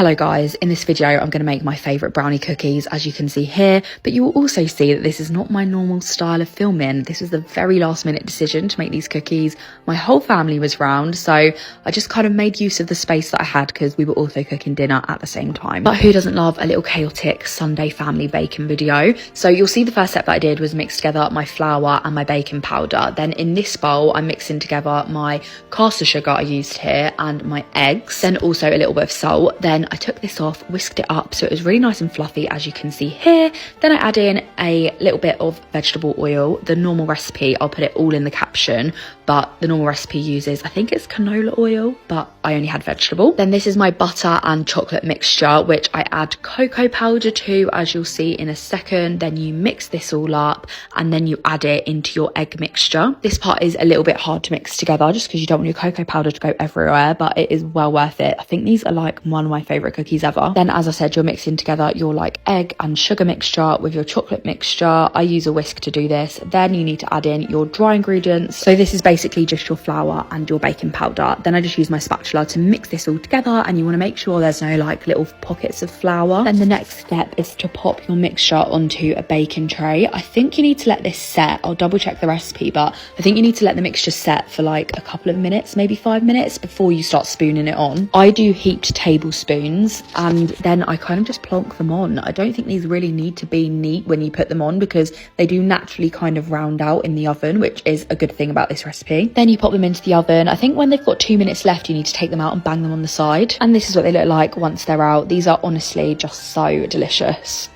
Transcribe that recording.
Hello guys, in this video I'm going to make my favourite brownie cookies, as you can see here, but you will also see that this is not my normal style of filming. This was the very last minute decision to make these cookies. My whole family was round, so I just kind of made use of the space that I had because we were also cooking dinner at the same time. But who doesn't love a little chaotic Sunday family baking video? So you'll see the first step that I did was mix together my flour and my baking powder. Then in this bowl I'm mixing together my caster sugar I used here and my eggs, then also a little bit of salt. Then I took this off, whisked it up so it was really nice and fluffy, as you can see here. Then I add in a little bit of vegetable oil. The normal recipe, I'll put it all in the caption, but the normal recipe uses, I think it's canola oil, but I only had vegetable. Then this is my butter and chocolate mixture, which I add cocoa powder to, as you'll see in a second. Then you mix this all up and then you add it into your egg mixture. This part is a little bit hard to mix together just because you don't want your cocoa powder to go everywhere, but it is well worth it. I think these are like one of my favourite cookies ever. Then, as I said, you're mixing together your like egg and sugar mixture with your chocolate mixture. I use a whisk to do this. Then you need to add in your dry ingredients. So this is basically just your flour and your baking powder. Then I just use my spatula to mix this all together, and you want to make sure there's no like little pockets of flour. Then the next step is to pop your mixture onto a baking tray. I think you need to let this set. I'll double check the recipe, but I think you need to let the mixture set for like a couple of minutes, maybe 5 minutes, before you start spooning it on. I do heaped tablespoons and then I kind of just plonk them on. I don't think these really need to be neat when you put them on because they do naturally kind of round out in the oven, which is a good thing about this recipe. Then you pop them into the oven. I think when they've got 2 minutes left, you need to take them out and bang them on the side. And this is what they look like once they're out. These are honestly just so delicious.